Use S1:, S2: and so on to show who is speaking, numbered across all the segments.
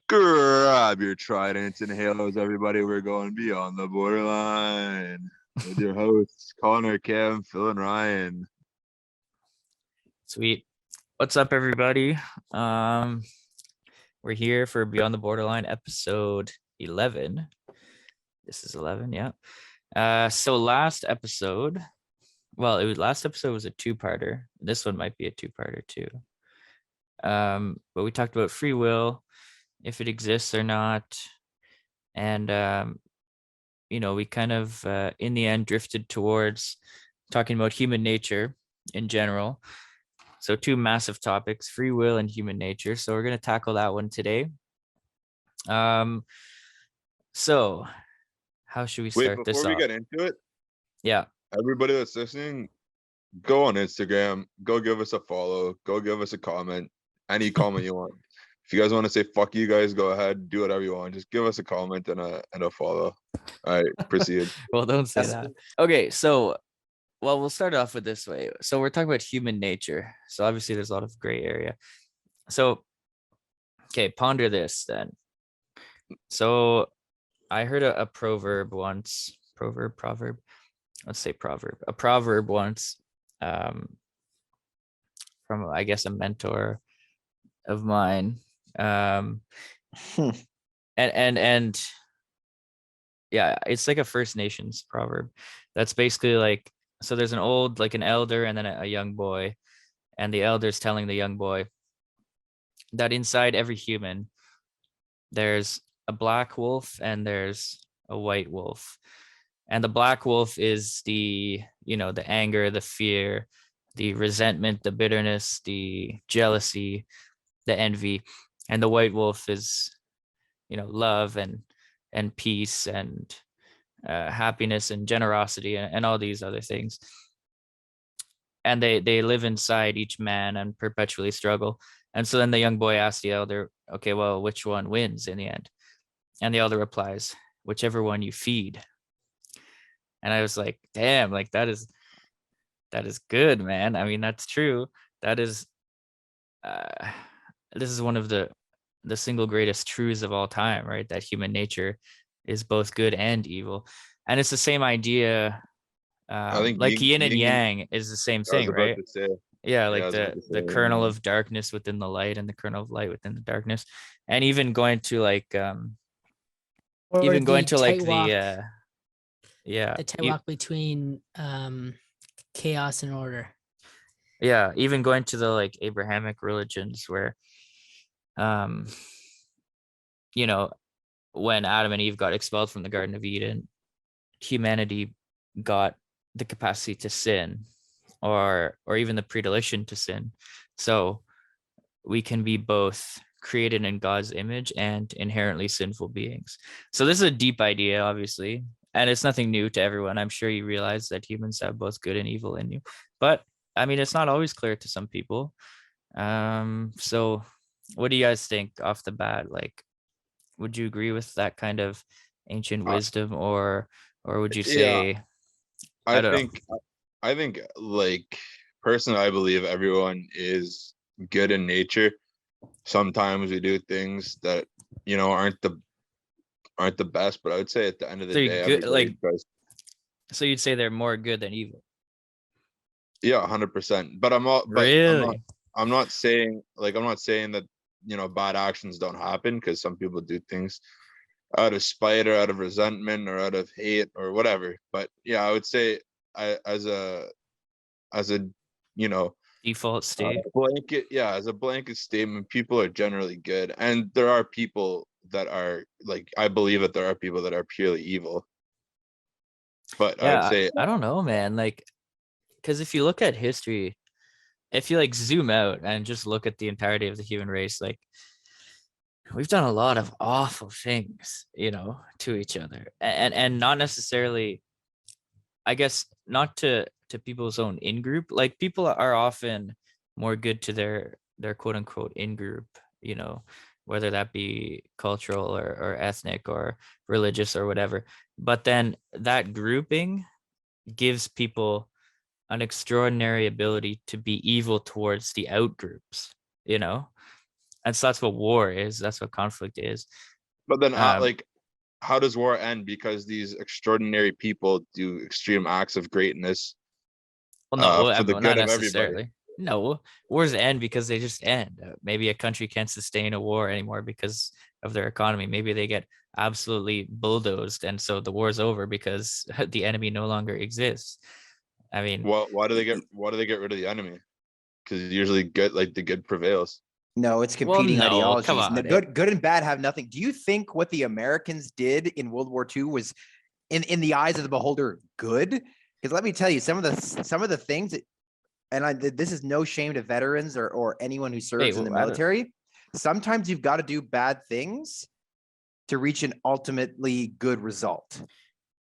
S1: Grab your tridents and halos, everybody. We're going beyond the borderline with your hosts, Connor, Cam, Phil, and Ryan.
S2: Sweet. What's up, everybody? We're here for Beyond the Borderline episode 11. This is 11, yeah. So last episode was a two-parter. This one might be a two-parter too. But we talked about free will, if it exists or not, and we kind of in the end drifted towards talking about human nature in general. So two massive topics, free will and human nature. So we're going to tackle that one today. So how should we start this off?
S1: Before we get into it,
S2: yeah,
S1: everybody that's listening, go on Instagram, go give us a follow, go give us a comment, any comment you want. If you guys want to say fuck you guys, go ahead, do whatever you want. Just give us a comment and a follow. All right, proceed.
S2: Well, don't say that. Okay, so we'll start off with this way. So we're talking about human nature. So obviously there's a lot of gray area. So, okay, ponder this then. So I heard a proverb once, let's say proverb, a proverb once from, I guess, a mentor of mine. And yeah, it's like a First Nations proverb. That's basically like, so there's an elder and then a young boy, and the elder's telling the young boy that inside every human, there's a black wolf and there's a white wolf. And the black wolf is the anger, the fear, the resentment, the bitterness, the jealousy, the envy. And the white wolf is, love and peace and happiness and generosity and all these other things. And they live inside each man and perpetually struggle. And so then the young boy asks the elder, okay, well, which one wins in the end? And the elder replies, whichever one you feed. And I was like, damn, like that is good, man. I mean, that's true. That is this is one of the single greatest truths of all time, right? That human nature is both good and evil. And it's the same idea.
S1: I think
S2: like yin and yang is the same thing, right? Yeah, like the kernel of darkness within the light and the kernel of light within the darkness. And even going to like the
S3: tight walk between chaos and order.
S2: Yeah, even going to the like Abrahamic religions where when Adam and Eve got expelled from the Garden of Eden, humanity got the capacity to sin or even the predilection to sin. So we can be both created in God's image and inherently sinful beings. So this is a deep idea, obviously, and it's nothing new to everyone. I'm sure you realize that humans have both good and evil in you, but I mean, it's not always clear to some people. So what do you guys think off the bat? Like, would you agree with that kind of ancient wisdom, or would you say?
S1: Yeah, I think like personally, I believe everyone is good in nature. Sometimes we do things that aren't the best, but I would say at the end of the day,
S2: good, so you'd say they're more good than evil.
S1: Yeah, 100%. But I'm not saying that bad actions don't happen, because some people do things out of spite or out of resentment or out of hate or whatever. But yeah, I would say as a
S2: default state,
S1: as a blanket statement, people are generally good, and there are people that are like, I believe that there are people that are purely evil. But
S2: yeah,
S1: I would say,
S2: I don't know, man. Like, because if you look at history, if you like zoom out and just look at the entirety of the human race, like we've done a lot of awful things, to each other, and not necessarily, I guess, not to people's own in group. Like people are often more good to their quote unquote in group, whether that be cultural or ethnic or religious or whatever. But then that grouping gives people an extraordinary ability to be evil towards the out groups, And so that's what war is. That's what conflict is.
S1: But then,
S2: Um,
S1: how does war end? Because these extraordinary people do extreme acts of greatness
S2: Well, no,
S1: for the
S2: not
S1: good of everybody.
S2: necessarily. No, wars end because they just end. Maybe a country can't sustain a war anymore because of their economy. Maybe they get absolutely bulldozed, and so the war's over because the enemy no longer exists. I mean,
S1: Why do they get rid of the enemy? Because usually good, like the good prevails.
S4: No, it's
S2: well,
S4: competing
S2: no, come
S4: ideologies.
S2: on.
S4: Good and bad have nothing. Do you think what the Americans did in World War II was, in the eyes of the beholder, good? Because let me tell you, some of the things that, and this is no shame to veterans or anyone who serves in the military. Sometimes you've got to do bad things to reach an ultimately good result.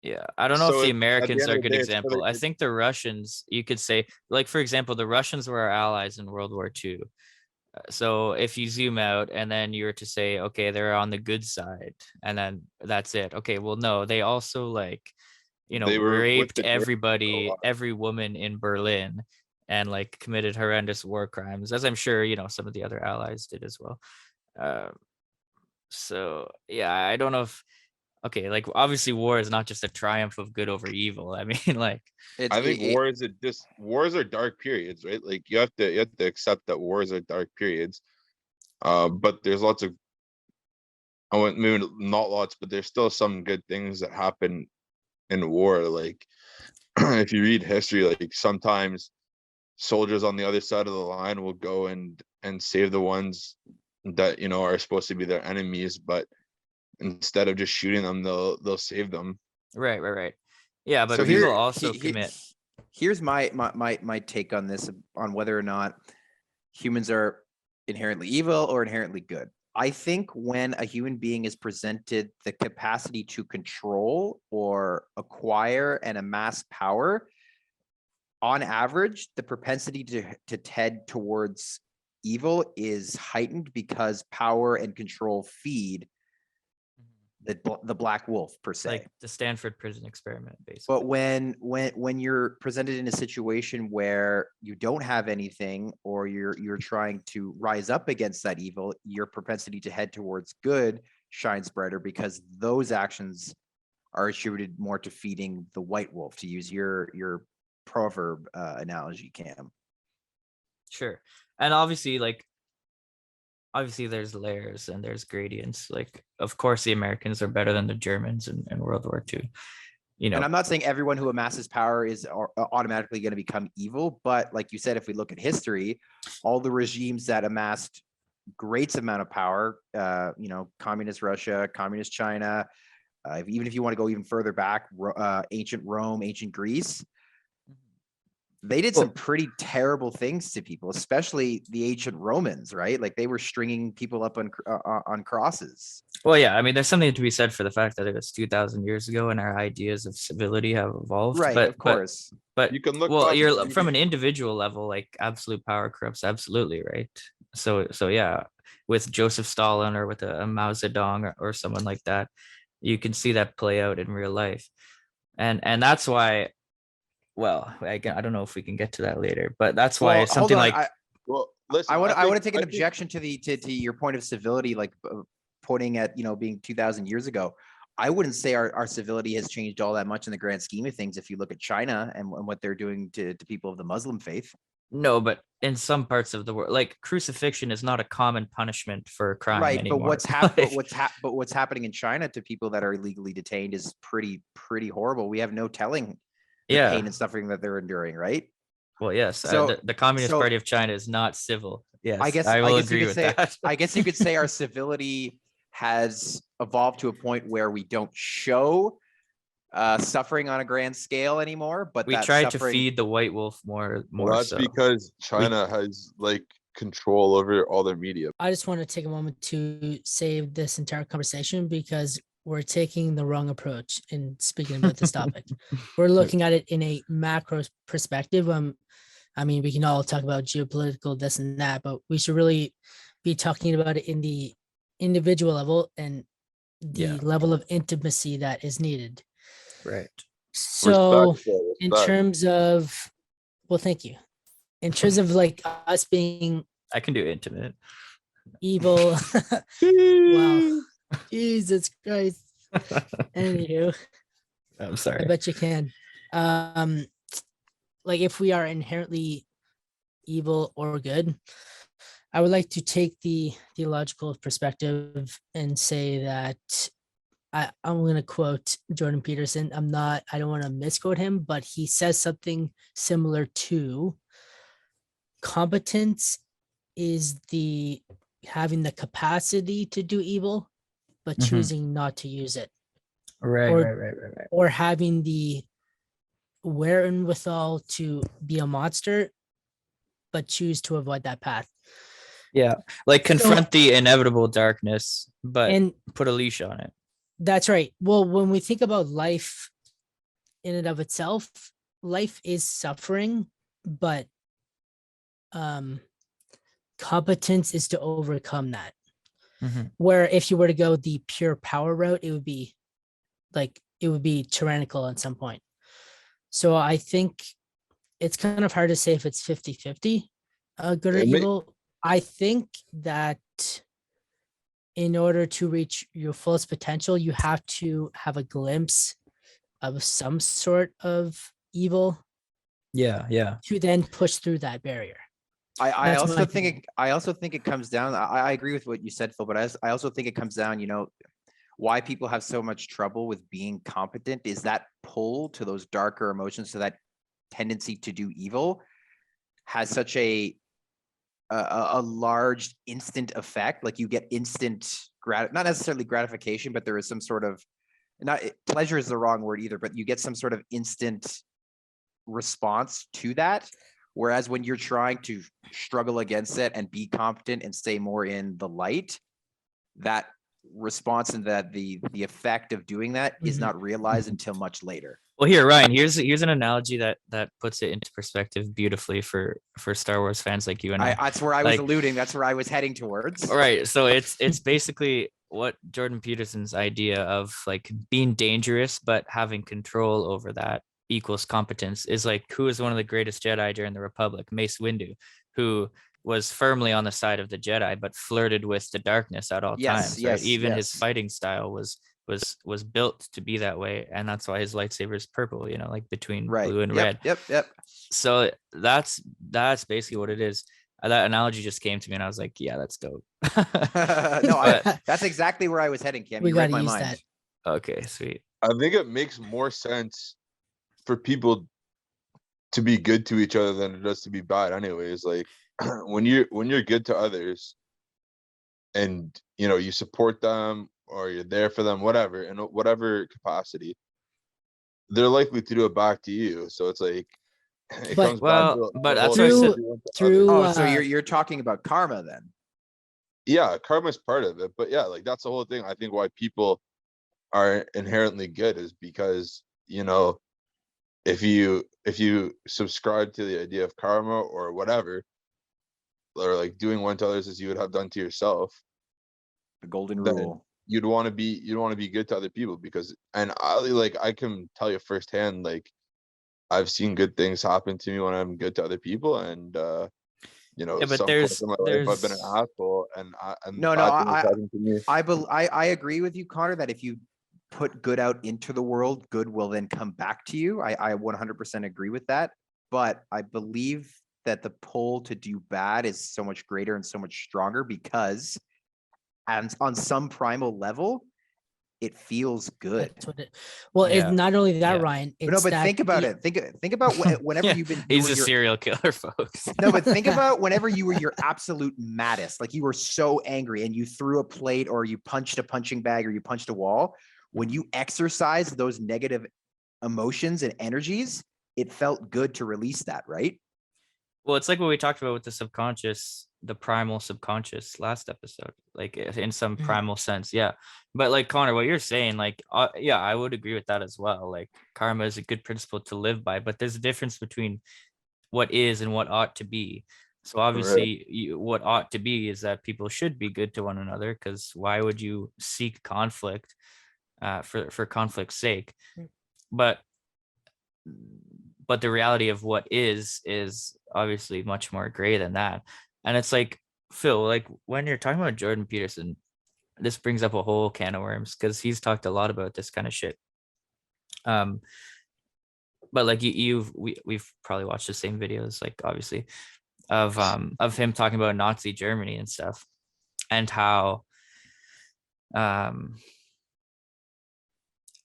S2: Yeah, I don't know
S1: So
S2: if the
S1: at the
S2: Americans
S1: end
S2: are a
S1: of the
S2: good
S1: day, it's
S2: example. I think the Russians, you could say, like, for example, the Russians were our allies in World War II. So if you zoom out and then you were to say, okay, they're on the good side, and then that's it. Okay, well, no, they also, like,
S1: they were with
S2: raped
S1: the Germans for a
S2: everybody,
S1: while.
S2: every woman in Berlin, and like committed horrendous war crimes, as I'm sure, some of the other allies did as well. So yeah, I don't know if, okay, like, obviously war is not just a triumph of good over evil. I mean, like,
S1: I think wars are dark periods, right? Like you have to accept that wars are dark periods. But there's lots of, maybe not lots, but there's still some good things that happen in war. Like if you read history, like sometimes soldiers on the other side of the line will go and save the ones that are supposed to be their enemies, but instead of just shooting them, they'll save them.
S2: right. Yeah, but
S4: So
S2: people also commit.
S4: Here's my take on this, on whether or not humans are inherently evil or inherently good. I think when a human being is presented the capacity to control or acquire and amass power, on average, the propensity to tend towards evil is heightened because power and control feed the black wolf, per se.
S2: Like the Stanford prison experiment, basically.
S4: But when you're presented in a situation where you don't have anything, or you're trying to rise up against that evil, your propensity to head towards good shines brighter, because those actions are attributed more to feeding the white wolf, to use your proverb analogy, Cam.
S2: Sure. And obviously there's layers and there's gradients. Like, of course the Americans are better than the Germans in World War II.
S4: And I'm not saying everyone who amasses power is automatically going to become evil, but like you said, if we look at history, all the regimes that amassed great amount of power, communist Russia, communist China, even if you want to go even further back, ancient Rome, ancient Greece, they did some pretty terrible things to people, especially the ancient Romans, right? Like they were stringing people up on crosses.
S2: Well, yeah, I mean, there's something to be said for the fact that it was 2,000 years ago and our ideas of civility have evolved.
S4: Right,
S2: but,
S4: of course.
S2: But
S1: you can look.
S2: Well, you're from an individual level, like absolute power corrupts absolutely, right? So yeah, with Joseph Stalin or with a Mao Zedong or someone like that, you can see that play out in real life, and that's why. Well, I don't know if we can get to that later, but that's why something like.
S1: Listen,
S4: I want to take an objection to your point of civility, like pointing at being 2,000 years ago. I wouldn't say our civility has changed all that much in the grand scheme of things if you look at China and what they're doing to people of the Muslim faith.
S2: No, but in some parts of the world, like crucifixion is not a common punishment for a crime anymore.
S4: But what's happening in China to people that are illegally detained is pretty horrible. We have no telling the pain and suffering that they're enduring, right?
S2: Well, yes.
S4: So
S2: the Communist Party of China is not civil. Yes,
S4: I guess
S2: I will agree with that.
S4: I guess you could say our civility has evolved to a point where we don't show suffering on a grand scale anymore, but
S2: we try to feed the white wolf more.
S1: Well, that's because China has like control over all their media.
S3: I just want to take a moment to save this entire conversation because we're taking the wrong approach in speaking about this topic. We're looking at it in a macro perspective. I mean, we can all talk about geopolitical this and that, but we should really be talking about it in the individual level and the level of intimacy that is needed.
S2: Right.
S3: So in terms of, well, thank you. In terms of like us being,
S2: I can do intimate.
S3: Evil. Wow. Jesus Christ. Anywho,
S2: I'm
S3: I
S2: sorry.
S3: bet you can. Like if we are inherently evil or good, I would like to take the theological perspective and say that I'm going to quote Jordan Peterson. I don't want to misquote him, but he says something similar to competence is the having the capacity to do evil, but
S2: Mhm.
S3: choosing not to use it,
S2: Right,
S3: or-
S2: right.
S3: or having the wherewithal to be a monster, but choose to avoid that path.
S2: Yeah, like
S3: So-
S2: confront the inevitable darkness, but
S3: And
S2: put a leash on it.
S3: that's right. Well, when we think about life in and of itself, life is suffering, but competence is to overcome that.
S2: Mhm.
S3: Where if you were to go the pure power route, it would be tyrannical at some point. So I think it's kind of hard to say if it's 50-50, good or
S1: It may-
S3: evil. I think that in order to reach your fullest potential, you have to have a glimpse of some sort of evil
S2: Yeah.
S3: to then push through that barrier.
S4: I
S3: That's
S4: also
S3: my
S4: think
S3: opinion.
S4: I also think it comes down. I agree with what you said, Phil, but I also think it comes down, why people have so much trouble with being competent is that pull to those darker emotions, so that tendency to do evil has such a large instant effect. Like you get instant not necessarily gratification, but there is some sort of pleasure is the wrong word either, but you get some sort of instant response to that. Whereas when you're trying to struggle against it and be competent and stay more in the light, that response and that the effect of doing that is
S3: Mhm.
S4: not realized until much later.
S2: Well, here, Ryan, here's an analogy that puts it into perspective beautifully for Star Wars fans like you and I.
S4: That's where I was
S2: Like-
S4: alluding. That's where I was heading towards.
S2: All right, so it's basically what Jordan Peterson's idea of like being dangerous but having control over that equals competence is like, who is one of the greatest Jedi during the Republic? Mace Windu, who was firmly on the side of the Jedi but flirted with the darkness at all times, right?
S4: Yes,
S2: Even his
S4: yes.
S2: fighting style was built to be that way, and that's why his lightsaber is purple, like between
S4: Right.
S2: blue and
S4: Yep,
S2: red.
S4: Yep.
S2: So that's basically what it is. That analogy just came to me and I was like, yeah, that's dope.
S4: No, that's exactly where I was heading, Cam.
S3: We
S4: You read
S3: gotta
S4: my
S3: use
S4: mind.
S3: that.
S2: Okay, sweet.
S1: I think it makes more sense for people to be good to each other than it does to be bad anyways. Like when you're good to others and you support them or you're there for them, whatever, in whatever capacity, they're likely to do it back to you. So it's like it
S3: But-
S1: comes back
S2: Well,
S1: to
S2: but
S1: the
S2: that's
S1: whole
S2: why I
S1: thing
S2: said-
S1: of doing to
S3: through-
S1: others.
S4: Oh, so you're talking about karma then?
S1: Yeah, karma's part of it, but yeah, like that's the whole thing. I think why people are inherently good is because if you subscribe to the idea of karma or whatever, or like doing one to others as you would have done to yourself,
S4: The golden
S1: then
S4: rule.
S1: you'd want to be good to other people. Because and I can tell you firsthand, like I've seen good things happen to me when I'm good to other people, and
S2: Yeah, but
S1: some points in my life I've been an
S2: there's
S1: asshole, and
S4: No,
S1: bad things happen to me.
S4: I agree with you, Connor, that if you put good out into the world, good will then come back to you. I 100% agree with that. But I believe that the pull to do bad is so much greater and so much stronger because and on some primal level, it feels good.
S3: That's what well,
S2: Yeah.
S3: it's not only that,
S2: Yeah.
S3: Ryan.
S4: But no,
S3: It's
S4: but
S3: that
S4: think about
S3: it-
S4: it. Think about whenever
S2: Yeah,
S4: you've been.
S2: he's a
S4: your
S2: serial killer, folks.
S4: No, but think about whenever you were your absolute maddest, like you were so angry and you threw a plate or you punched a punching bag or you punched a wall. When you exercise those negative emotions and energies, it felt good to release that, right?
S2: Well, it's like what we talked about with the subconscious, the primal subconscious last episode, like in some
S3: Mhm.
S2: primal sense. Yeah. But like Connor, what you're saying, like, yeah, I would agree with that as well. Like karma is a good principle to live by, but there's a difference between what is and what ought to be. So obviously what ought to be is that people should be good to one another, because why would you seek conflict for conflict's sake?
S3: Mm.
S2: But the reality of what is obviously much more gray than that. And it's like Phil, like when you're talking about Jordan Peterson, this brings up a whole can of worms because he's talked a lot about this kind of shit. But like we've probably watched the same videos, like obviously, of him talking about Nazi Germany and stuff, and how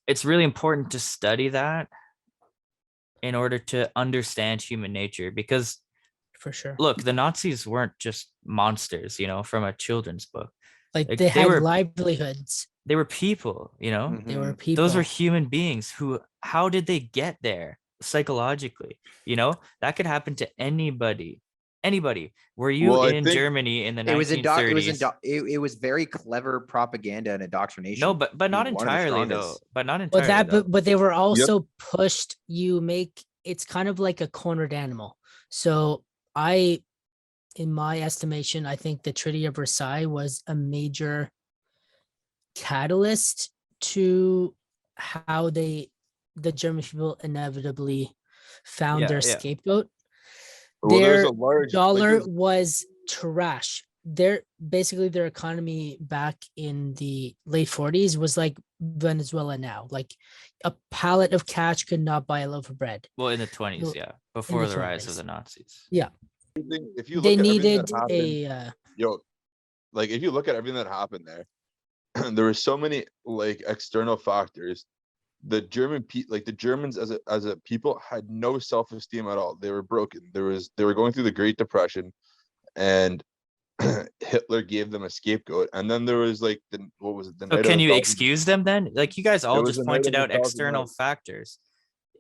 S2: it's really important to study that in order to understand human nature, because
S3: For sure.
S2: look, the Nazis weren't just monsters, you know, from a children's book.
S3: Like
S2: Like,
S3: they had
S2: were
S3: livelihoods.
S2: they were people, you know.
S3: They were
S4: Mhm.
S3: people.
S2: Those were human beings who, how did they get there psychologically? You know, that could happen to anybody. Anybody. Were you
S1: Well, I
S2: in
S1: think
S2: Germany in the
S4: It was
S2: 1930s?
S4: it was very clever propaganda and indoctrination.
S2: No, but
S4: being
S2: not
S4: one of the
S2: entirely though.
S4: strongest.
S2: But not
S3: But
S2: entirely though.
S3: but they were also pushed. You make it's kind of like a cornered animal. So in my estimation, I think the Treaty of Versailles was a major catalyst to how the German people inevitably found
S2: Yeah,
S3: their
S2: yeah.
S3: scapegoat.
S1: well, there's
S3: Their
S1: a large
S3: dollar
S1: there's-
S3: was trash. Basically their economy back in the late 40s was like Venezuela now. Like a pallet of cash could not buy a loaf of bread.
S2: Well, in the 20s, yeah, before the rise of
S3: 20s.
S2: the Nazis.
S3: Yeah.
S1: if you look
S3: They
S1: at everything
S3: needed
S1: that happened, like if you look at everything that happened there, there were so many like external factors. The Germans as a people had no self-esteem at all. They were broken. They were going through the Great Depression, and Hitler gave them a scapegoat. And then there was like what was it? The
S2: So
S1: night
S2: can
S1: of
S2: you
S1: the thousand.
S2: excuse them then? Like you guys all
S1: was
S2: just
S1: the night
S2: pointed
S1: of
S2: out
S1: the thousand
S2: external
S1: nights.
S2: factors.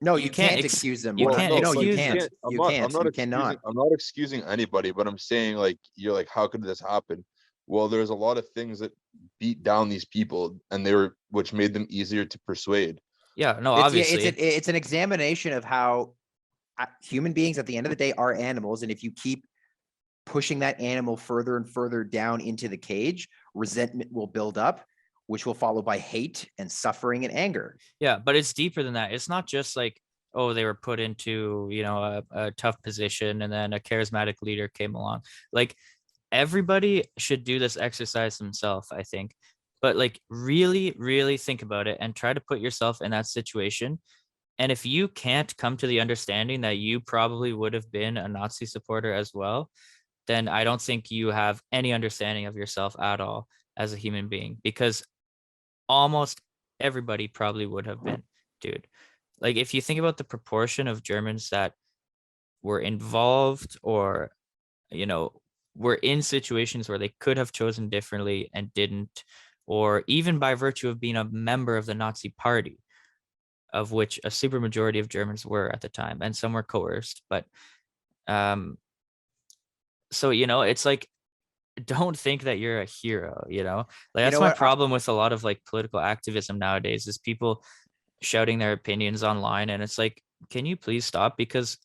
S4: No,
S2: You
S4: you
S2: can't
S4: can't
S2: ex-
S4: excuse them.
S2: you
S4: Well,
S2: can't
S4: no, you
S2: excuse
S4: can't.
S2: them.
S1: I'm
S4: You
S1: not,
S4: can't.
S1: I'm not
S4: You
S1: excusing,
S4: cannot.
S1: I'm not excusing anybody, but I'm saying like you're like, how could this happen? Well, there's a lot of things that beat down these people, and which made them easier to persuade.
S2: Yeah, no,
S4: It's
S2: obviously.
S4: it's an examination of how human beings at the end of the day are animals, and if you keep pushing that animal further and further down into the cage, resentment will build up, which will follow by hate and suffering and anger.
S2: Yeah, but it's deeper than that. It's not just like, oh, they were put into, you know, a tough position and then a charismatic leader came along. Like everybody should do this exercise themselves, I think. But like really, really think about it and try to put yourself in that situation. And if you can't come to the understanding that you probably would have been a Nazi supporter as well, then I don't think you have any understanding of yourself at all as a human being, because almost everybody probably would have been, dude. Like if you think about the proportion of Germans that were involved or, you know, were in situations where they could have chosen differently and didn't, or even by virtue of being a member of the Nazi party, of which a super majority of Germans were at the time, and some were coerced. But so, you know, it's like, don't think that you're a hero, you know? Like that's
S4: know
S2: my
S4: what?
S2: problem with a lot of like political activism nowadays is people shouting their opinions online, and it's like, can you please stop? Because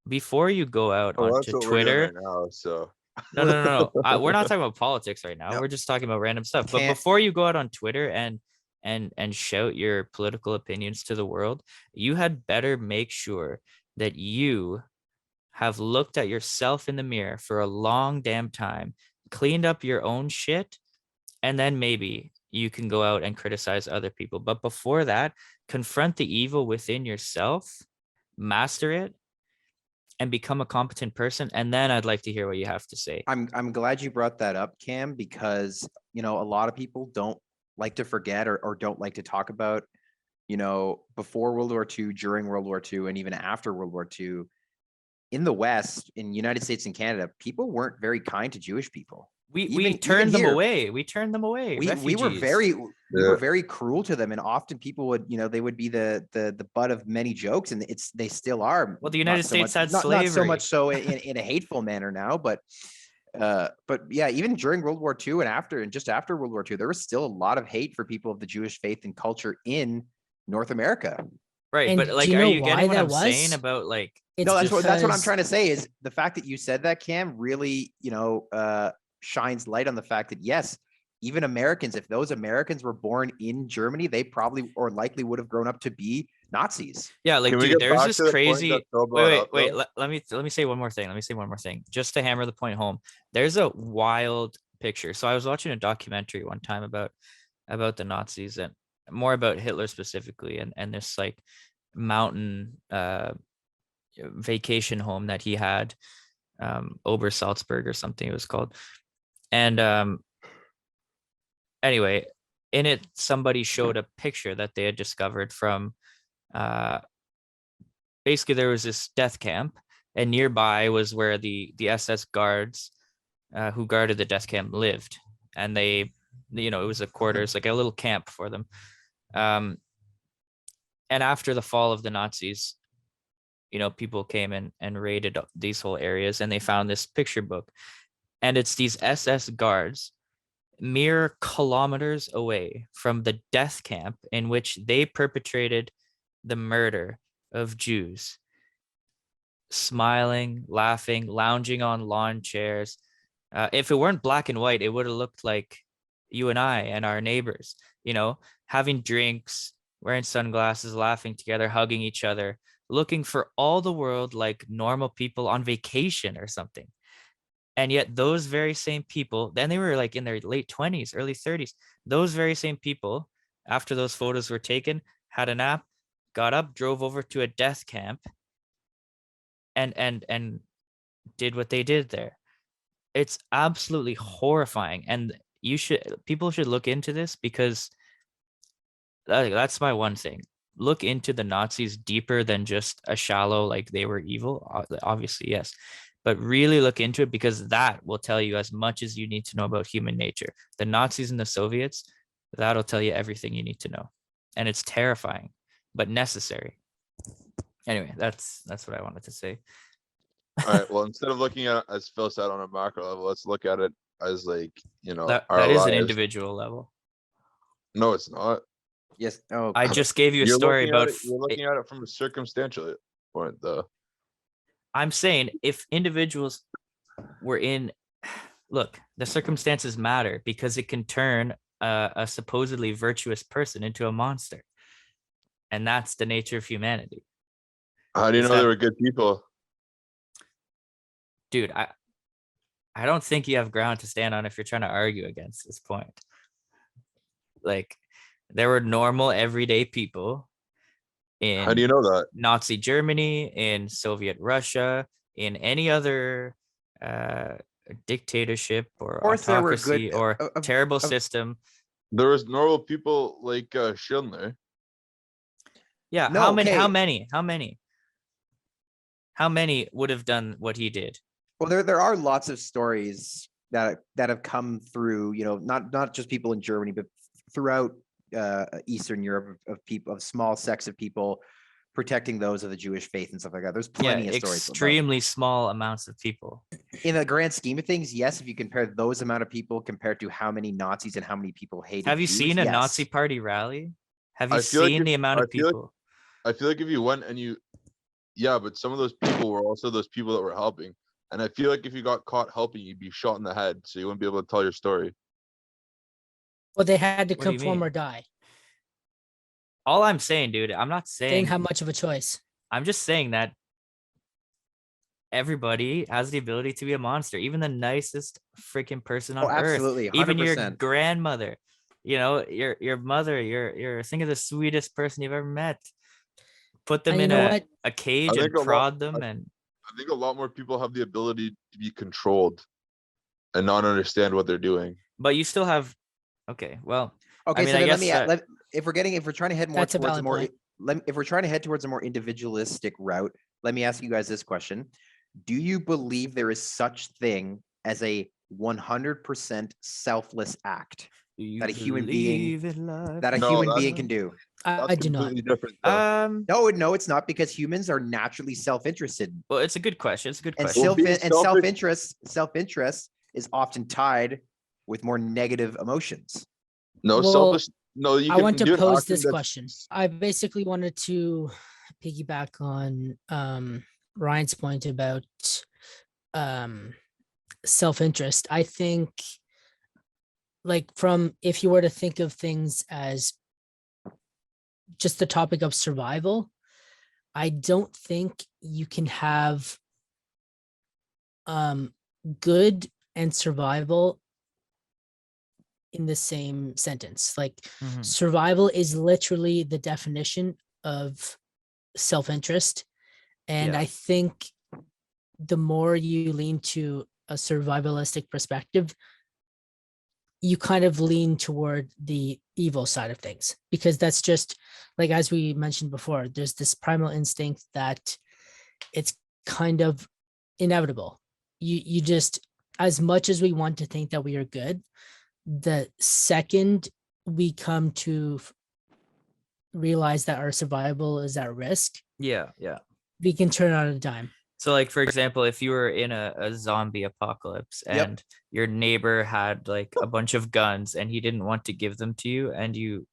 S2: before you go out
S1: Oh, that's
S2: onto
S1: what we're doing
S2: Twitter,
S1: right now. So
S2: no. We're not talking about politics right now.
S4: No.
S2: We're just talking about random stuff. But
S4: Can't-
S2: before you go out on Twitter and shout your political opinions to the world, you had better make sure that you have looked at yourself in the mirror for a long damn time, cleaned up your own shit, and then maybe you can go out and criticize other people. But before that, confront the evil within yourself, master it, and become a competent person. And then I'd like to hear what you have to say.
S4: I'm glad you brought that up, Cam, because you know a lot of people don't like to forget or don't like to talk about, you know, before World War II, during World War II, and even after World War II, in the West, in United States and Canada, people weren't very kind to Jewish people.
S2: We turned them
S4: here,
S2: away. We turned them away.
S4: we were very cruel to them, and often people would, you know, they would be the butt of many jokes, and they still are.
S2: Well, the United States had
S4: not so
S2: slavery.
S4: much so in a hateful manner now, but yeah, even during World War II and after, and just after World War II, there was still a lot of hate for people of the Jewish faith and culture in North America.
S2: Right,
S3: And
S2: but like,
S3: do you
S2: are
S3: know
S2: you getting
S3: why
S2: what I'm
S3: that
S2: saying
S3: was?
S2: about like?
S3: It's
S4: No, that's what I'm
S3: because-
S4: trying to say is the fact that you said that, Cam, really, you know, shines light on the fact that yes, even Americans, if those Americans were born in Germany, they probably or likely would have grown up to be Nazis.
S2: Yeah, like
S1: Can we
S2: dude,
S1: get
S2: there's
S1: back
S2: this
S1: to the point
S2: crazy
S1: that Phil brought up,
S2: wait,
S1: though?
S2: let me say one more thing. Let me say one more thing. Just to hammer the point home. There's a wild picture. So I was watching a documentary one time about the Nazis and more about Hitler specifically and this like mountain vacation home that he had, Obersalzberg or something it was called. And anyway, in it somebody showed a picture that they had discovered from basically there was this death camp, and nearby was where the SS guards who guarded the death camp lived, and they, it was a quarters, like a little camp for them. And after the fall of the Nazis, people came in and raided these whole areas, and they found this picture book, and it's these SS guards mere kilometers away from the death camp in which they perpetrated the murder of Jews, smiling, laughing, lounging on lawn chairs. If it weren't black and white, it would have looked like you and I and our neighbors, having drinks, wearing sunglasses, laughing together, hugging each other, looking for all the world like normal people on vacation or something. And yet those very same people, then they were like in their late 20s, early 30s. Those very same people, after those photos were taken, had a nap, got up, drove over to a death camp, and did what they did there. It's absolutely horrifying. And people should look into this, because that's my one thing. Look into the Nazis deeper than just a shallow, like they were evil. Obviously, yes. But really look into it, because that will tell you as much as you need to know about human nature. The Nazis and the Soviets, that'll tell you everything you need to know. And it's terrifying, but necessary. Anyway, that's what I wanted to say.
S1: All right. Well, instead of looking at it, as Phil said, on a macro level, let's look at it as like,
S2: That
S1: our
S2: is an
S1: lives.
S2: individual level.
S1: No, it's not.
S4: Yes. Oh,
S2: I just gave you a story about.
S1: You're looking at it from a circumstantial point, though.
S2: I'm saying if individuals were in, look, the circumstances matter, because it can turn a supposedly virtuous person into a monster. And that's the nature of humanity.
S1: How do you know they were good people?
S2: Dude, I don't think you have ground to stand on if you're trying to argue against this point. Like, there were normal, everyday people in
S1: How do you know that?
S2: Nazi Germany, in Soviet Russia, in any other dictatorship or autocracy or terrible system.
S1: There was normal people like Schindler.
S2: Yeah.
S4: No,
S2: how many would have done what he did?
S4: Well, there are lots of stories that have come through, not just people in Germany, but throughout Eastern Europe, of people, of small sects of people protecting those of the Jewish faith and stuff like that. There's plenty of stories.
S2: Extremely small amounts of people.
S4: In the grand scheme of things, yes. If you compare those amount of people compared to how many Nazis and how many people hated
S2: Have you
S4: Jews,
S2: seen a
S4: yes.
S2: Nazi party rally? Have you
S1: I feel like
S2: seen the amount of people?
S1: I feel like if you went and yeah, but some of those people were also those people that were helping. And I feel like if you got caught helping, you'd be shot in the head, so you wouldn't be able to tell your story.
S3: Well, they had to
S2: What do you
S3: conform
S2: mean?
S3: or die.
S2: All I'm saying, dude, I'm not
S3: They
S2: saying
S3: didn't have much of a choice.
S2: I'm just saying that everybody has the ability to be a monster, even the nicest freaking person on earth.
S4: Absolutely, 100%.
S2: Even your grandmother, your mother, you're think of the sweetest person you've ever met. Put them in a cage and prod them. And
S1: I think a lot more people have the ability to be controlled and not understand what they're doing.
S2: But you still have, okay, well,
S4: okay.
S2: I mean,
S4: so
S2: I
S4: then
S2: guess
S4: if we're trying to head more
S3: That's a
S4: towards
S3: valid point.
S4: if we're trying to head towards a more individualistic route, let me ask you guys this question. Do you believe there is such thing as a 100% selfless act that a human being can do?
S3: I do not.
S1: Different,
S4: No, it's not, because humans are naturally self-interested.
S2: Well, it's a good question. It's a good
S4: And
S2: question.
S4: self-interest is often tied with more negative emotions.
S1: No,
S3: Well,
S1: selfish. No,
S3: I want to pose this question. I basically wanted to piggyback on Ryan's point about self-interest. I think, like, if you were to think of things as just the topic of survival, I don't think you can have good and survival in the same sentence. Like
S2: Mhm.
S3: survival is literally the definition of self-interest. And
S2: Yeah.
S3: I think the more you lean to a survivalistic perspective, you kind of lean toward the evil side of things, because that's just like, as we mentioned before, there's this primal instinct that it's kind of inevitable. You just, as much as we want to think that we are good, the second we come to realize that our survival is at risk,
S2: Yeah. Yeah.
S3: we can turn on a dime.
S2: So like, for example, if you were in a zombie apocalypse
S4: Yep.
S2: and your neighbor had like a bunch of guns and he didn't want to give them to you and you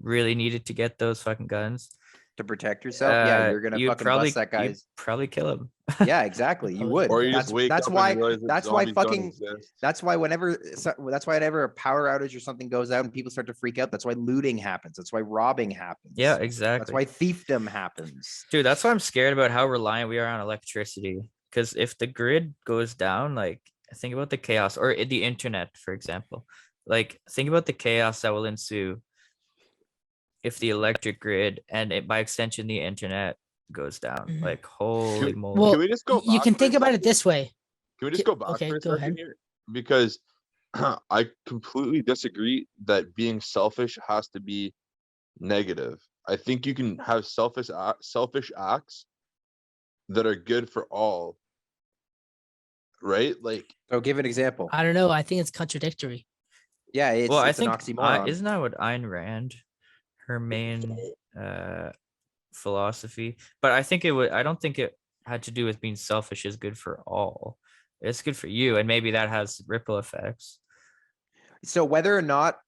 S2: really needed to get those fucking guns,
S4: To protect yourself, yeah, you're gonna
S2: you'd
S4: fucking
S2: probably
S4: bust that
S2: you'd
S4: guy's.
S2: probably kill him.
S4: Yeah, exactly. You would.
S1: Or you just wake
S4: That's
S1: up
S4: why.
S1: and you realize that
S4: That's why
S1: zombies don't
S4: fucking.
S1: exist.
S4: That's why whenever a power outage or something goes out and people start to freak out, that's why looting happens. That's why robbing happens.
S2: Yeah,
S4: That's
S2: exactly.
S4: why thiefdom happens.
S2: Dude, that's why I'm scared about how reliant we are on electricity. Because if the grid goes down, like think about the chaos, or the internet, for example. Like think about the chaos that will ensue if the electric grid and by extension the internet goes down.
S3: Mhm.
S2: Like holy
S1: Can-
S2: moly.
S3: Well,
S1: Can we just go
S3: you
S1: back
S3: can
S1: for a
S3: think about it
S1: second?
S3: this way.
S1: Can we just
S3: Ki-
S1: go back
S3: okay,
S1: for a
S3: go
S1: second
S3: ahead.
S1: here? Because I completely disagree that being selfish has to be negative. I think you can have selfish acts that are good for all, right? Like,
S4: So give an example.
S3: I don't know. I think it's contradictory.
S4: Yeah, it's
S2: Well, I
S4: it's an
S2: think
S4: oxymoron.
S2: isn't that what Ayn Rand, her main philosophy? But I think I don't think it had to do with being selfish is good for all. It's good for you, and maybe that has ripple effects.
S4: So whether or not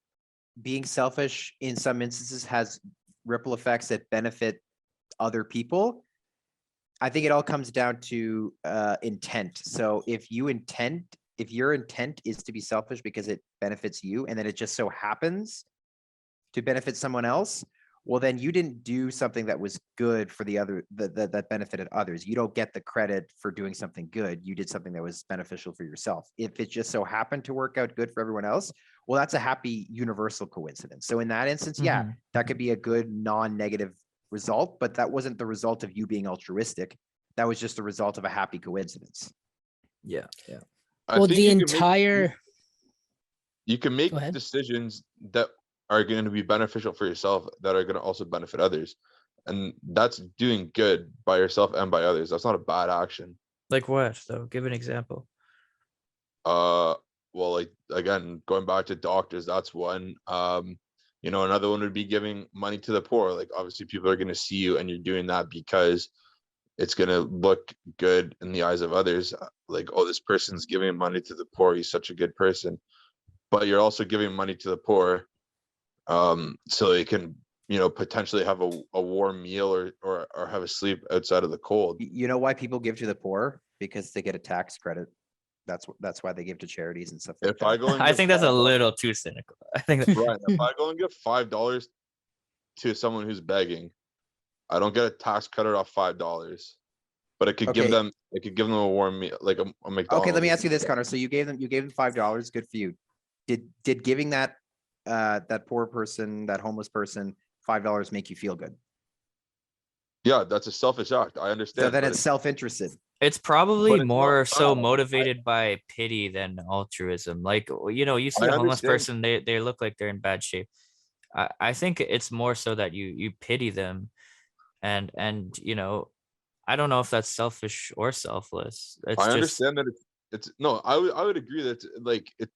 S4: being selfish in some instances has ripple effects that benefit other people, I think it all comes down to intent. So if your intent is to be selfish because it benefits you, and then it just so happens to benefit someone else, well, then you didn't do something that was good for the other that benefited others. You don't get the credit for doing something good. You did something that was beneficial for yourself. If it just so happened to work out good for everyone else, well, that's a happy universal coincidence. So in that instance, yeah,
S2: Mhm.
S4: that could be a good non-negative result, but that wasn't the result of you being altruistic. That was just the result of a happy coincidence.
S2: Yeah, yeah.
S1: I
S3: Well,
S1: think
S3: the
S1: you can make-
S3: entire.
S1: you can make
S3: Go ahead.
S1: decisions that are going to be beneficial for yourself that are going to also benefit others, and that's doing good by yourself and by others. That's not a bad action.
S2: Like what though? Give an example.
S1: Well, like again, going back to doctors, that's one. Another one would be giving money to the poor. Like obviously people are going to see you and you're doing that because it's going to look good in the eyes of others. Like, oh, this person's giving money to the poor, he's such a good person. But you're also giving money to the poor so they can potentially have a warm meal or have a sleep outside of the cold.
S4: You know why people give to the poor? Because they get a tax credit. That's why they give to charities and stuff like
S1: If I
S4: that.
S1: go and
S2: I
S1: give
S2: think that's a
S1: $5
S2: little too cynical. I think that,
S1: right, if I go and give $5 to someone who's begging, I don't get a tax credit off $5, but it could give
S4: Okay.
S1: them a warm meal, like a McDonald's.
S4: Okay, let me ask you this, Connor. So you gave them $5. Good for you. Did giving that poor person, that homeless person, $5 make you feel good?
S1: Yeah, that's a selfish act. I understand.
S4: So then
S1: but
S4: it's self-interested.
S2: it's probably
S1: But it's not
S2: more so
S1: bad.
S2: motivated by pity than altruism. Like, you see
S1: I
S2: a homeless
S1: understand.
S2: person, they look like they're in bad shape. I think it's more so that you pity them, and I don't know if that's selfish or selfish. It's
S1: I
S2: just
S1: understand that it's no. I would agree that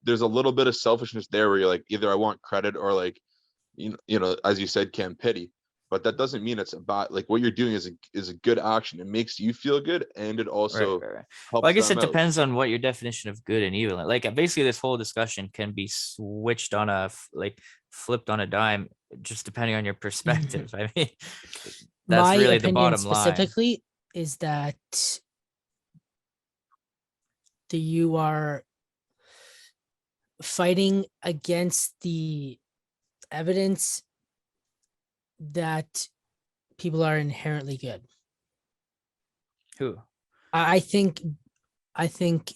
S1: there's a little bit of selfishness there where you're like, either I want credit or like as you said, can pity. But that doesn't mean it's about like what you're doing is a good action. It makes you feel good, and it
S2: right,
S1: also
S2: right, right.
S1: helps
S2: Well, I guess
S1: them
S2: it
S1: out.
S2: depends on what your definition of good and evil. Like basically, this whole discussion can be switched on flipped on a dime, just depending on your perspective. I mean, that's
S3: My
S2: really the
S3: opinion
S2: bottom line.
S3: specifically is that you are fighting against the evidence that people are inherently good.
S2: Who?
S3: I think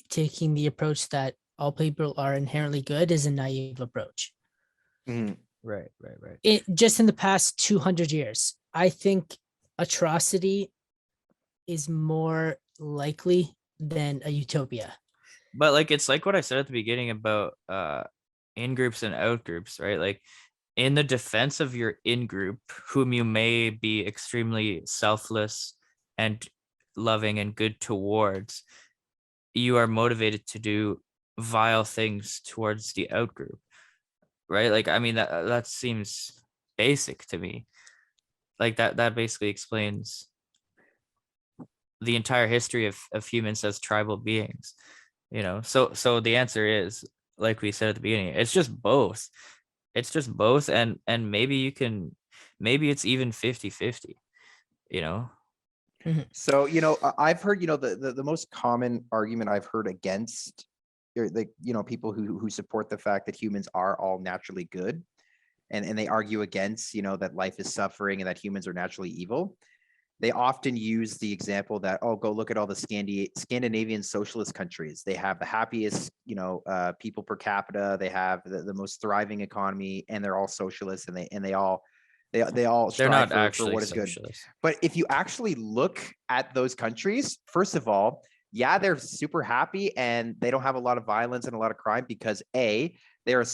S3: taking the approach that all people are inherently good is a naive approach.
S4: Mhm.
S2: Right.
S3: Just in the past 200 years, I think atrocity is more likely than a utopia.
S2: But like it's like what I said at the beginning about in groups and out groups, right? Like in the defense of your in group, whom you may be extremely selfless and loving and good towards, you are motivated to do vile things towards the out group, right? Like I mean that seems basic to me. Like that basically explains the entire history of humans as tribal beings, you know. So the answer is, like we said at the beginning, it's just both. And maybe it's even 50-50, you know.
S4: So, I've heard, the most common argument I've heard against, people who support the fact that humans are all naturally good, and they argue against, that life is suffering and that humans are naturally evil. They often use the example that, oh, go look at all the Scandinavian socialist countries. They have the happiest, people per capita. They have the most thriving economy, and they're all socialists, and they all
S2: They're
S4: strive
S2: not
S4: for
S2: actually
S4: what is good.
S2: socialists.
S4: But if you actually look at those countries, first of all, yeah, they're super happy and they don't have a lot of violence and a lot of crime because they're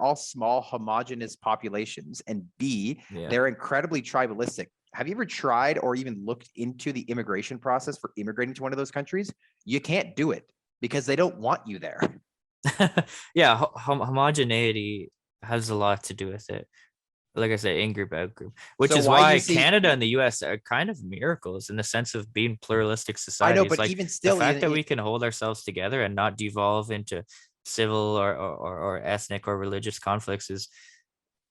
S4: all small homogenous populations, and B,
S2: Yeah.
S4: they're incredibly tribalistic. Have you ever tried or even looked into the immigration process for immigrating to one of those countries? You can't do it because they don't want you there.
S2: Yeah, homogeneity has a lot to do with it. Like I said, in group, out group, which
S4: So
S2: is
S4: why
S2: why
S4: you see-
S2: Canada and the US are kind of miracles in the sense of being pluralistic
S4: I
S2: societies.
S4: know, but
S2: like
S4: even
S2: the
S4: still,
S2: fact that we can hold ourselves together and not devolve into civil or ethnic or religious conflicts is,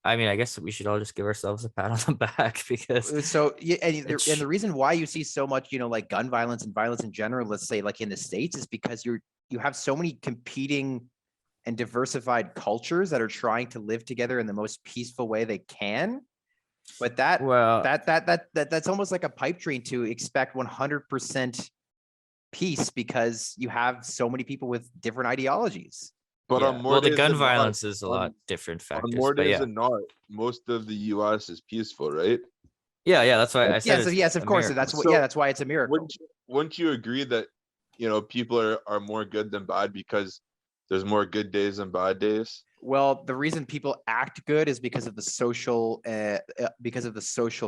S2: I mean, I guess we should all just give ourselves a pat on the back because
S4: so yeah, and
S2: it's-
S4: the reason why you see so much, like gun violence and violence in general, let's say like in the States, is because you have so many competing and diversified cultures that are trying to live together in the most peaceful way they can. But that's almost like a pipe dream to expect 100% peace because you have so many people with different ideologies.
S1: But
S2: yeah.
S1: on more
S2: Well, the
S1: days
S2: gun
S1: than not,
S2: violence is a lot
S1: on
S2: different
S1: on
S2: factors,
S1: more
S2: but
S1: days
S2: yeah,
S1: than not, most of the US is peaceful, right?
S2: yeah. That's why I said
S4: Yes,
S2: it's
S4: yes, of
S2: a
S4: course.
S2: miracle.
S4: That's what.
S1: So,
S4: Yeah, that's why it's a miracle.
S1: Wouldn't you agree that people are more good than bad because there's more good days than bad days?
S4: Well, the reason people act good is because of the social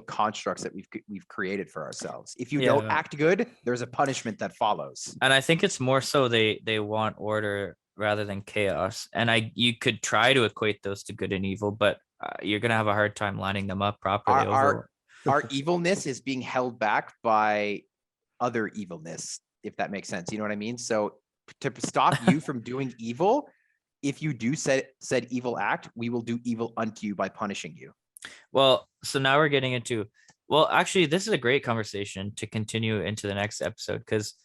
S4: constructs that we've created for ourselves. If you don't
S2: Yeah.
S4: act good, there's a punishment that follows.
S2: And I think it's more so they want order rather than chaos. And you could try to equate those to good and evil, but you're gonna have a hard time lining them up properly.
S4: Our evilness is being held back by other evilness, if that makes sense. You know what I mean? So to stop you from doing evil, if you do said evil act, we will do evil unto you by punishing you.
S2: Well, so now we're getting into, well, actually, this is a great conversation to continue into the next episode because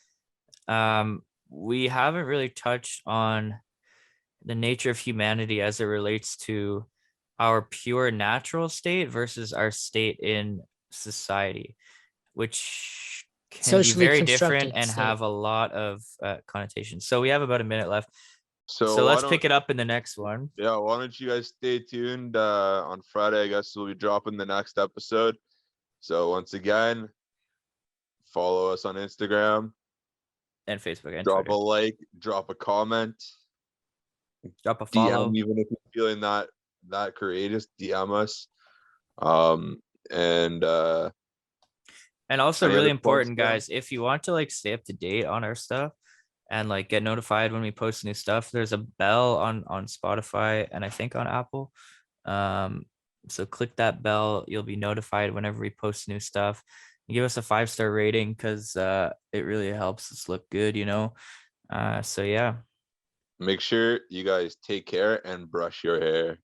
S2: we haven't really touched on the nature of humanity as it relates to our pure natural state versus our state in society, which can
S3: Socially
S2: be very different
S3: constructed
S2: and
S3: state.
S2: have a lot of connotations. So we have about a minute left.
S1: So,
S2: So let's pick it up in the next one.
S1: Yeah, why don't you guys stay tuned? On Friday, I guess we'll be dropping the next episode. So once again, follow us on Instagram,
S2: And Facebook and
S1: drop
S2: Twitter.
S1: a like, drop a comment,
S2: Drop a follow.
S1: DM, even if you're feeling that courageous, DM us. And
S2: also
S1: any
S2: really
S1: other plugs,
S2: important,
S1: Sam?
S2: guys, if you want to like stay up to date on our stuff and like get notified when we post new stuff, there's a bell on Spotify and I think on Apple. So click that bell, you'll be notified whenever we post new stuff. Give us a 5-star rating because it really helps us look good, so yeah.
S1: Make sure you guys take care and brush your hair.